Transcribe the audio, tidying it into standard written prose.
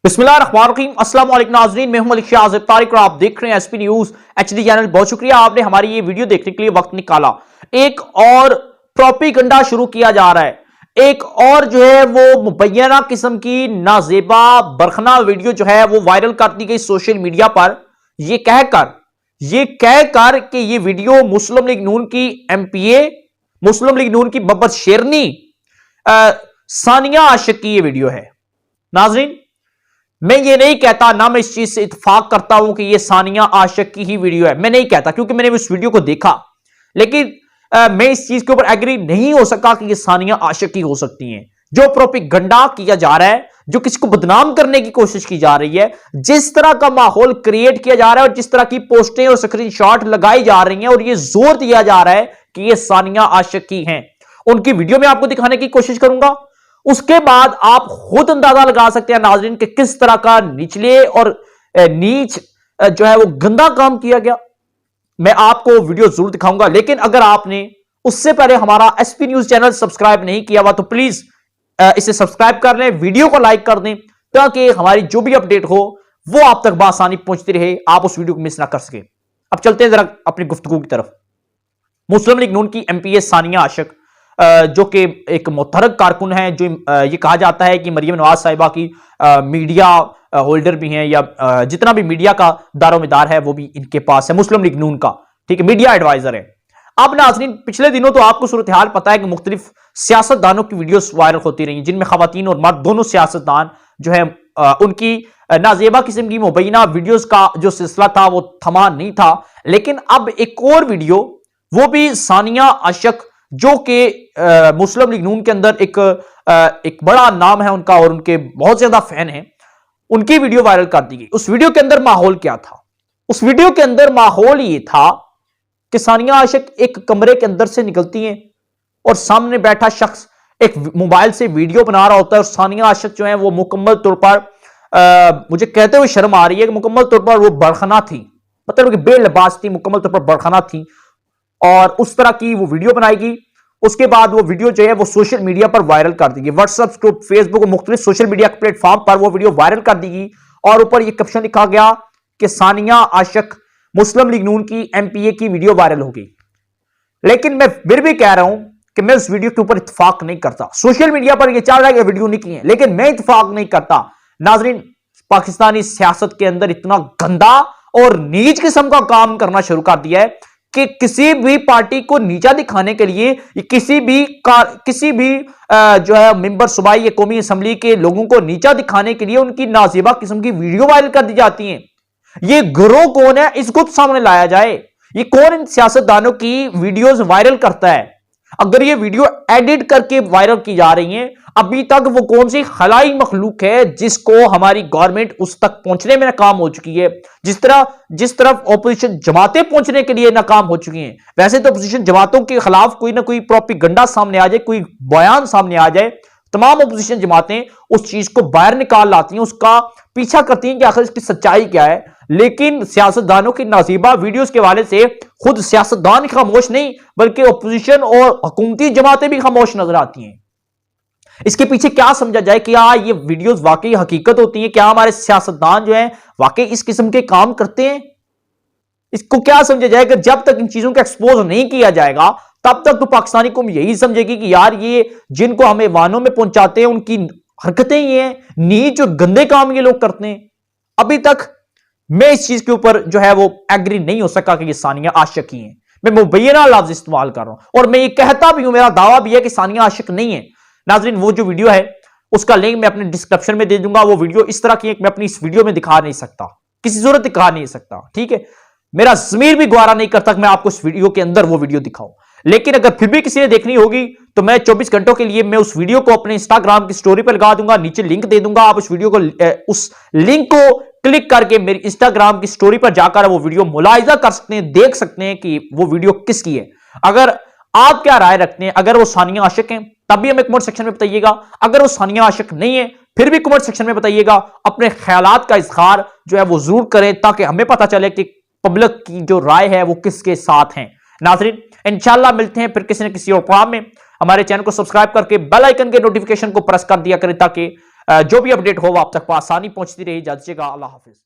बिस्मिल्लाहिर्रहमानिर्रहीम अस्सलाम वालेकुम नाज़रीन, मैं हूं मलिक शाह आज़िब तारिक और आप देख रहे हैं एसपी न्यूज एचडी चैनल। बहुत शुक्रिया आपने हमारी ये वीडियो देखने के लिए वक्त निकाला। एक और प्रोपेगेंडा शुरू किया जा रहा है, एक और जो है वो मुबैना किस्म की नाजेबा बरखना वीडियो जो है वो वायरल कर दी गई सोशल मीडिया पर, ये कहकर कि ये वीडियो मुस्लिम लीग नून की एमपीए, मुस्लिम लीग नून की मोहब्बत शेरनी सानिया आशिक की ये वीडियो है। नाजरीन, मैं ये नहीं कहता, ना मैं इस चीज से इत्तेफाक करता हूं कि ये सानिया आशिक की ही वीडियो है, मैं नहीं कहता क्योंकि मैंने उस वीडियो को देखा। लेकिन मैं इस चीज के ऊपर एग्री नहीं हो सका कि ये सानिया आशिक की हो सकती हैं। जो प्रोपेगेंडा किया जा रहा है, जो किसी को बदनाम करने की कोशिश की जा रही है, जिस तरह का माहौल क्रिएट किया जा रहा है और जिस तरह की पोस्टें और स्क्रीनशॉट लगाई जा रही हैं और ये जोर दिया जा रहा है कि ये सानिया आशिक की हैं, उनकी वीडियो में आपको दिखाने की कोशिश करूंगा। उसके बाद आप खुद अंदाजा लगा सकते हैं नाज़रीन कि किस तरह का निचले और नीच जो है वो गंदा काम किया गया। मैं आपको वीडियो जरूर दिखाऊंगा, लेकिन अगर आपने उससे पहले हमारा एसपी न्यूज चैनल सब्सक्राइब नहीं किया हुआ तो प्लीज इसे सब्सक्राइब कर लें, वीडियो को लाइक कर दें ताकि हमारी जो भी अपडेट हो वो आप तक बआसानी पहुंचती रहे, आप उस वीडियो को मिस ना कर सके। अब चलते हैं जरा अपनी गुफ्तगू की तरफ। मुस्लिम लीग नून की एमपीए सानिया आशिक, जो कि एक मुतहरक कारकुन है, जो ये कहा जाता है कि मरियम नवाज साहिबा की मीडिया होल्डर भी हैं, या जितना भी मीडिया का दारोमदार है वो भी इनके पास है, मुस्लिम लीग नून का, ठीक है, मीडिया एडवाइजर है। अब नाज़रीन, पिछले दिनों तो आपको सूरत हाल पता है कि मुख्तलिफ सियासतदानों की वीडियोस वायरल होती रही, जिनमें खवातीन और मर्द दोनों सियासतदान जो है उनकी नाजेबा किस्म की मुबैना वीडियोस का जो सिलसिला था वो थमा नहीं था। लेकिन अब एक और वीडियो, वो भी सानिया आशिक, जो कि मुस्लिम लीग नून के अंदर एक बड़ा नाम है उनका और उनके बहुत ज्यादा फैन हैं, उनकी वीडियो वायरल कर दी गई। उस वीडियो के अंदर माहौल क्या था? उस वीडियो के अंदर माहौल ये था कि सानिया आशिक एक कमरे के अंदर से निकलती हैं और सामने बैठा शख्स एक मोबाइल से वीडियो बना रहा होता है, और सानिया आशिक जो है वो मुकम्मल तौर पर मुझे कहते हुए शर्म आ रही है कि मुकम्मल तौर पर वो बरखना थी, मतलब कि बेलिबास थी, मुकम्मल तौर पर बरखना थी, और उस तरह की वो वीडियो बनाएगी। उसके बाद वो वीडियो जो है वो सोशल मीडिया पर वायरल कर दी गई, व्हाट्सएप ग्रुप, फेसबुक और मुख्तलिफ सोशल मीडिया प्लेटफॉर्म पर वो वीडियो वायरल कर दी गई, और ऊपर ये कैप्शन लिखा गया कि सानिया आशिक मुस्लिम लीग नून की एमपीए की वीडियो वायरल हो गई। लेकिन मैं फिर भी कह रहा हूं कि मैं उस वीडियो के ऊपर इत्तेफाक नहीं करता। सोशल मीडिया पर यह चल रहा है कि वीडियो नहीं की है, लेकिन मैं इत्तेफाक नहीं करता। नाजरीन, पाकिस्तानी सियासत के अंदर इतना गंदा और नीच किस्म का काम करना शुरू कर दिया है कि किसी भी पार्टी को नीचा दिखाने के लिए, किसी भी जो है मेंबर सूबाई या कौमी असेंबली के लोगों को नीचा दिखाने के लिए उनकी नाजेबा किस्म की वीडियो वायरल कर दी जाती हैं। ये गिरोह कौन है, इसको सामने लाया जाए। ये कौन इन सियासतदानों की वीडियोस वायरल करता है? अगर ये वीडियो एडिट करके वायरल की जा रही हैं, अभी तक वो कौन सी खलाई मखलूक है जिसको हमारी गवर्नमेंट उस तक पहुंचने में नाकाम हो चुकी है? जिस तरफ ऑपोजिशन जमातें पहुंचने के लिए नाकाम हो चुकी हैं, वैसे तो ऑपोजिशन जमातों के खिलाफ कोई ना कोई प्रोपेगेंडा सामने आ जाए, कोई बयान सामने आ जाए, तमाम ऑपोजिशन जमातें उस चीज को बाहर निकाल लाती हैं, उसका पीछा करती हैं कि आखिर इसकी सच्चाई क्या है। लेकिन सियासतदानों की नाजीबा वीडियोस के हवाले से खुद सियासतदान खामोश नहीं, बल्कि ऑपोजिशन और हुकूमती जमातें भी खामोश नजर आती हैं। इसके पीछे क्या समझा जाए? क्या ये वीडियोस वाकई हकीकत होती हैं? क्या हमारे सियासतदान जो हैं वाकई इस किस्म के काम करते हैं? इसको क्या समझा जाए कि जब तक इन चीजों को एक्सपोज नहीं किया जाएगा तब तक तो पाकिस्तानी कौम यही समझेगी कि यार ये जिनको हमें वानों में पहुंचाते हैं उनकी हरकतें ये हैं, नीच और गंदे काम ये लोग करते हैं। अभी तक मैं इस चीज के ऊपर जो है वो एग्री नहीं हो सका कि ये सानिया आशिक ही है। मैं मुबैना लफ्ज इस्तेमाल कर रहा हूं और मैं ये कहता भी हूं, मेरा दावा भी है कि सानिया आशिक नहीं है। नाजरीन, वो जो वीडियो है उसका लिंक मैं अपने डिस्क्रिप्शन में दे दूंगा। वो वीडियो इस तरह की है कि मैं अपनी इस वीडियो में दिखा नहीं सकता, किसी जरूरत दिखा नहीं सकता, ठीक है। मेरा ज़मीर भी ग्वारा नहीं करता कि मैं आपको इस वीडियो के अंदर वो वीडियो दिखाऊं। लेकिन अगर फिर भी किसी ने देखनी होगी तो मैं 24 घंटों के लिए मैं उस वीडियो को अपने इंस्टाग्राम की स्टोरी पर लगा दूंगा, नीचे लिंक दे दूंगा। आप उस वीडियो को, उस लिंक को क्लिक करके मेरी इंस्टाग्राम की स्टोरी पर जाकर वो वीडियो मुलाहिजा कर सकते हैं, देख सकते हैं कि वो वीडियो किसकी है। अगर आप क्या राय रखते हैं, अगर वो सानिया आशिक हैं तब भी हमें कमेंट सेक्शन में बताइएगा, अगर वो सानिया आशिक नहीं है फिर भी कमेंट सेक्शन में बताइएगा। अपने ख्यालात का इजहार जो है वो जरूर करें ताकि हमें पता चले कि पब्लिक की जो राय है वो किसके साथ है। नाज़रीन, इंशाल्लाह मिलते हैं फिर किसी न किसी और प्रोग्राम में। हमारे चैनल को सब्सक्राइब करके बेल आइकन के नोटिफिकेशन को प्रेस कर दिया करें ताकि जो भी अपडेट हो वो आप तक आसानी पहुंचती रही। जानिएगा, अल्लाह हाफिज।